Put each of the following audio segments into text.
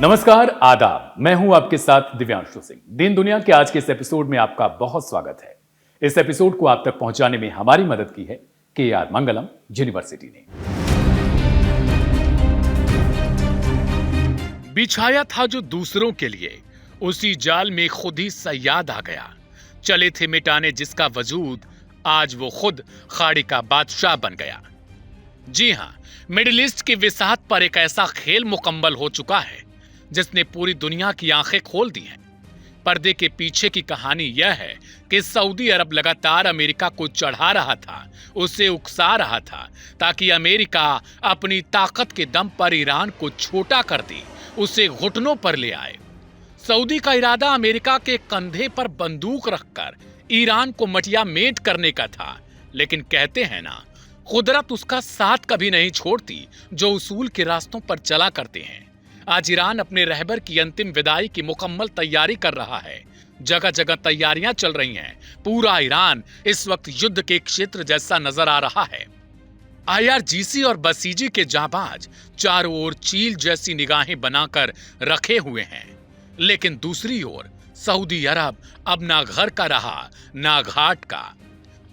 नमस्कार, आदाब। मैं हूं आपके साथ दिव्यांशु सिंह। दीन दुनिया के आज के इस एपिसोड में आपका बहुत स्वागत है। इस एपिसोड को आप तक पहुंचाने में हमारी मदद की है KR मंगलम यूनिवर्सिटी ने। बिछाया था जो दूसरों के लिए, उसी जाल में खुद ही सयाद आ गया। चले थे मिटाने जिसका वजूद, आज वो खुद खाड़ी का बादशाह बन गया। जी हां, मिडिल ईस्ट की विसाहत पर एक ऐसा खेल मुकम्मल हो चुका है जिसने पूरी दुनिया की आंखें खोल दी हैं। पर्दे के पीछे की कहानी यह है कि सऊदी अरब लगातार अमेरिका को चढ़ा रहा था, उसे उकसा रहा था ताकि अमेरिका अपनी ताकत के दम पर ईरान को छोटा कर दे, उसे घुटनों पर ले आए। सऊदी का इरादा अमेरिका के कंधे पर बंदूक रखकर ईरान को मटिया मेट करने का था, लेकिन कहते हैं ना, कुदरत उसका साथ कभी नहीं छोड़ती जो उसूल के रास्तों पर चला करते हैं। आज ईरान अपने रहबर की अंतिम विदाई की मुकम्मल तैयारी कर रहा है। जगह जगह तैयारियां चल रही हैं। पूरा ईरान इस वक्त युद्ध के क्षेत्र जैसा नजर आ रहा है। IRGC और बसीजी के जाबाज चारों ओर चील जैसी निगाहें बनाकर रखे हुए हैं, लेकिन दूसरी ओर सऊदी अरब अब ना घर का रहा ना घाट का,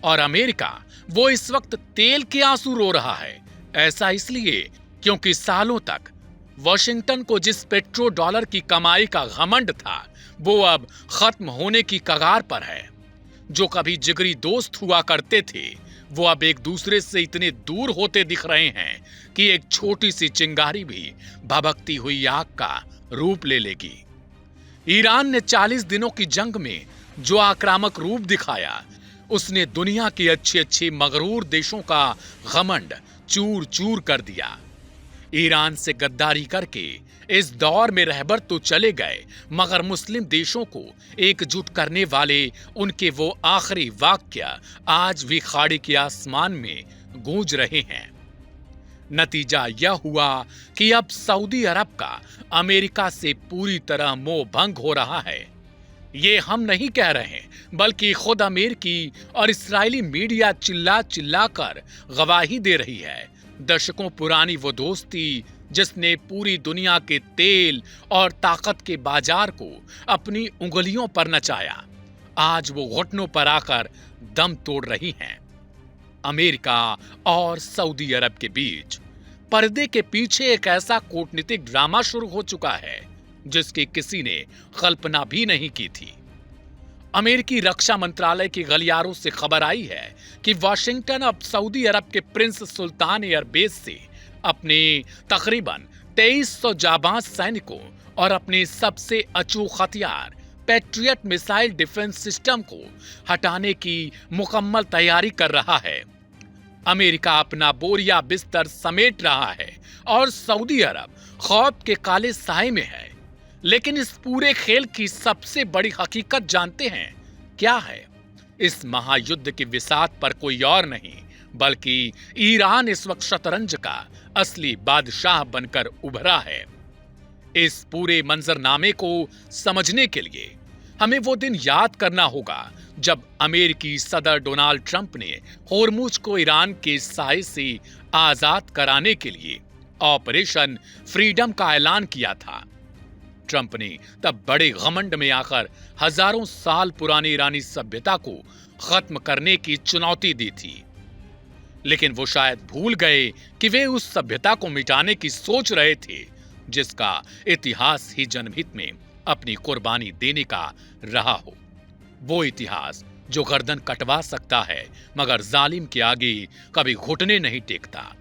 और अमेरिका वो इस वक्त तेल के आंसू रो रहा है। ऐसा इसलिए क्योंकि सालों तक वॉशिंगटन को जिस पेट्रो डॉलर की कमाई का घमंड था, वो अब खत्म होने की कगार पर है। जो कभी जिगरी दोस्त हुआ करते थे, वो अब एक दूसरे से इतने दूर होते दिख रहे हैं कि एक छोटी सी चिंगारी भी भभकती हुई आग का रूप ले लेगी। ईरान ने 40 दिनों की जंग में जो आक्रामक रूप दिखाया, उसने दुनिया के अच्छे मगरूर देशों का घमंड चूर चूर कर दिया। ईरान से गद्दारी करके इस दौर में रहबर तो चले गए, मगर मुस्लिम देशों को एकजुट करने वाले उनके वो आखिरी वाक्य आज भी खाड़ी के आसमान में गूंज रहे हैं। नतीजा यह हुआ कि अब सऊदी अरब का अमेरिका से पूरी तरह मोह भंग हो रहा है। ये हम नहीं कह रहे, बल्कि खुद अमेरिकी और इस्राएली मीडिया चिल्ला चिल्ला कर गवाही दे रही है। दशकों पुरानी वो दोस्ती जिसने पूरी दुनिया के तेल और ताकत के बाजार को अपनी उंगलियों पर नचाया, आज वो घुटनों पर आकर दम तोड़ रही हैं। अमेरिका और सऊदी अरब के बीच पर्दे के पीछे एक ऐसा कूटनीतिक ड्रामा शुरू हो चुका है जिसकी किसी ने कल्पना भी नहीं की थी। अमेरिकी रक्षा मंत्रालय के गलियारों से खबर आई है कि वाशिंगटन अब सऊदी अरब के प्रिंस सुल्तान एयरबेस से अपने तकरीबन 2300 जाबाज सैनिकों और अपने सबसे अचूक हथियार पैट्रियट मिसाइल डिफेंस सिस्टम को हटाने की मुकम्मल तैयारी कर रहा है। अमेरिका अपना बोरिया बिस्तर समेट रहा है और सऊदी अरब खौफ के काले साए में है। लेकिन इस पूरे खेल की सबसे बड़ी हकीकत जानते हैं क्या है? इस महायुद्ध की विसाहत पर कोई और नहीं, बल्कि ईरान इस वक्त शतरंज का असली बादशाह बनकर उभरा है। इस पूरे मंजरनामे को समझने के लिए हमें वो दिन याद करना होगा जब अमेरिकी सदर डोनाल्ड ट्रंप ने होर्मुज को ईरान के साए से आजाद कराने के लिए ऑपरेशन फ्रीडम का ऐलान किया था। ट्रंप ने तब बड़े घमंड में आकर हजारों साल पुरानी ईरानी सभ्यता को खत्म करने की चुनौती दी थी, लेकिन वो शायद भूल गए कि वे उस सभ्यता को मिटाने की सोच रहे थे जिसका इतिहास ही जनहित में अपनी कुर्बानी देने का रहा हो। वो इतिहास जो गर्दन कटवा सकता है मगर जालिम के आगे कभी घुटने नहीं टेकता।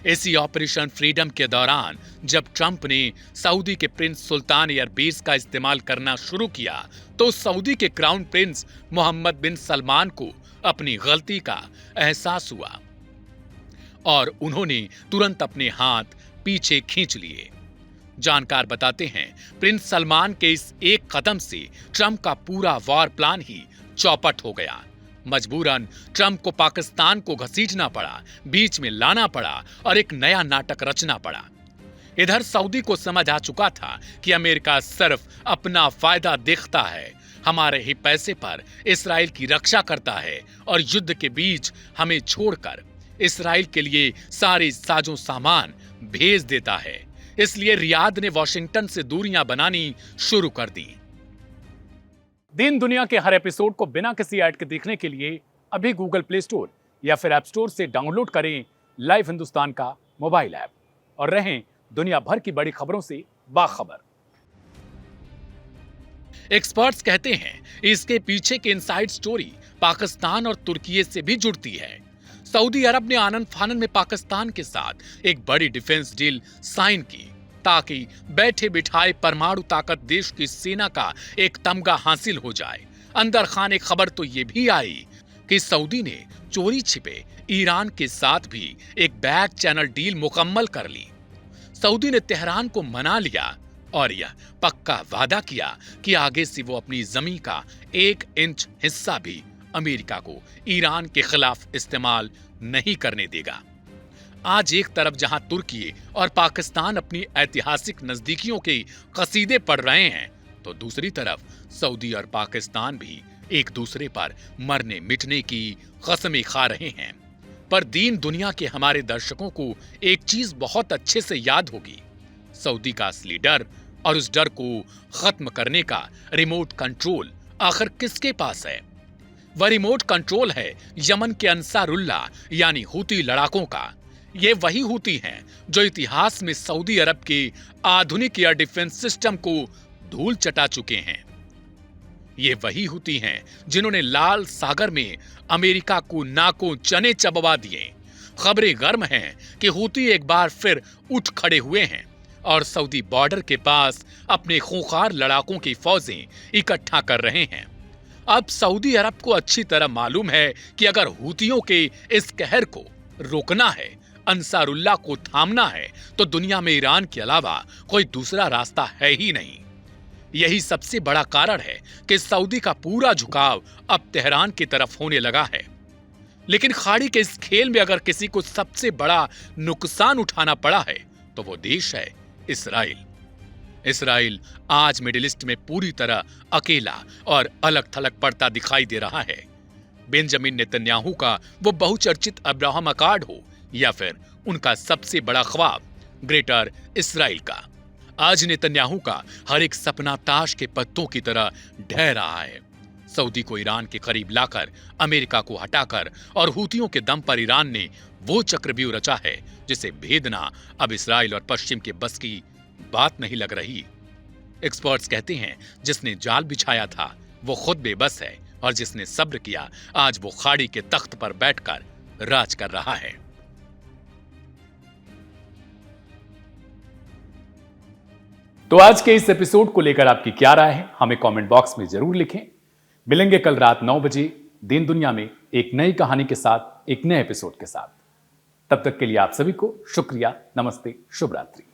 इसी ऑपरेशन फ्रीडम के दौरान जब ट्रंप ने सऊदी के प्रिंस सुल्तान एयरबेस का इस्तेमाल करना शुरू किया, तो सऊदी के क्राउन प्रिंस मोहम्मद बिन सलमान को अपनी गलती का एहसास हुआ और उन्होंने तुरंत अपने हाथ पीछे खींच लिए। जानकार बताते हैं, प्रिंस सलमान के इस एक कदम से ट्रंप का पूरा वॉर प्लान ही चौपट हो गया। मजबूरन ट्रंप को पाकिस्तान को घसीटना पड़ा, बीच में लाना पड़ा और एक नया नाटक रचना पड़ा। इधर सऊदी को समझ आ चुका था कि अमेरिका सिर्फ अपना फायदा देखता है, हमारे ही पैसे पर इस्राएल की रक्षा करता है और युद्ध के बीच हमें छोड़कर इस्राएल के लिए सारे साजो सामान भेज देता है। इसलिए रियाद ने वॉशिंगटन से दूरियां बनानी शुरू कर दी। दीन दुनिया के हर एपिसोड को बिना किसी ऐड के देखने के लिए अभी गूगल प्ले स्टोर या फिर ऐप स्टोर से डाउनलोड करें लाइव हिंदुस्तान का मोबाइल ऐप और रहें दुनिया भर की बड़ी खबरों से बाखबर। एक्सपर्ट्स कहते हैं इसके पीछे की इनसाइड स्टोरी पाकिस्तान और तुर्की से भी जुड़ती है। सऊदी अरब ने आनन फानन में पाकिस्तान के साथ एक बड़ी डिफेंस डील साइन की ताकि बैठे बिठाए परमाणु ताकत देश की सेना का एक तमगा हासिल हो जाए। अंदर खान एक खबर तो ये भी आई कि सऊदी ने चोरी छिपे ईरान के साथ भी एक बैक चैनल डील मुकम्मल कर ली। सऊदी ने तेहरान को मना लिया और यह पक्का वादा किया कि आगे से वो अपनी जमीन का 1 इंच हिस्सा भी अमेरिका को ईरान के खिलाफ इस्तेमाल नहीं करने देगा। आज एक तरफ जहां तुर्की और पाकिस्तान अपनी ऐतिहासिक नजदीकियों के कसीदे पढ़ रहे हैं, तो दूसरी तरफ सऊदी और पाकिस्तान भी एक दूसरे पर मरने मिटने की कसमें खा रहे हैं। पर दीन दुनिया के हमारे दर्शकों को एक चीज बहुत अच्छे से याद होगी, सऊदी का असली डर और उस डर को खत्म करने का रिमोट कंट्रोल आखिर किसके पास है? वह रिमोट कंट्रोल है यमन के अंसारुल्लाह यानी हूती लड़ाकों का। ये वही हूती हैं जो इतिहास में सऊदी अरब के आधुनिक एयर डिफेंस सिस्टम को धूल चटा चुके हैं। ये वही हूती हैं जिन्होंने लाल सागर में अमेरिका को नाकों चने चबवा दिए। खबरें गर्म हैं कि हूती एक बार फिर उठ खड़े हुए हैं और सऊदी बॉर्डर के पास अपने खूंखार लड़ाकों की फौजें इकट्ठा कर रहे हैं। अब सऊदी अरब को अच्छी तरह मालूम है कि अगर हूतियों के इस कहर को रोकना है, अंसारुल्लाह को थामना है, तो दुनिया में ईरान के अलावा कोई दूसरा रास्ता है ही नहीं। यही सबसे बड़ा कारण है कि सऊदी का पूरा झुकाव अब तेहरान की तरफ होने लगा है। लेकिन खाड़ी के इस खेल में अगर किसी को सबसे बड़ा नुकसान उठाना पड़ा है तो वो देश है इसराइल। इसराइल आज मिडिल ईस्ट में पूरी तरह अकेला और अलग थलग पड़ता दिखाई दे रहा है। बेंजामिन नेतन्याहू का वो बहुचर्चित अब्राहम अकॉर्ड हो या फिर उनका सबसे बड़ा ख्वाब ग्रेटर इसराइल का, आज नेतन्याहू का हर एक सपना ताश के पत्तों की तरह ढह रहा है। सऊदी को ईरान के करीब लाकर, अमेरिका को हटाकर और हूतियों के दम पर ईरान ने वो चक्रव्यूह रचा है जिसे भेदना अब इसराइल और पश्चिम के बस की बात नहीं लग रही। एक्सपर्ट्स कहते हैं जिसने जाल बिछाया था वो खुद बेबस है और जिसने सब्र किया आज वो खाड़ी के तख्त पर बैठकर राज कर रहा है। तो आज के इस एपिसोड को लेकर आपकी क्या राय है, हमें कमेंट बॉक्स में जरूर लिखें। मिलेंगे कल रात 9 बजे दीन दुनिया में एक नई कहानी के साथ, एक नए एपिसोड के साथ। तब तक के लिए आप सभी को शुक्रिया, नमस्ते, शुभ रात्रि।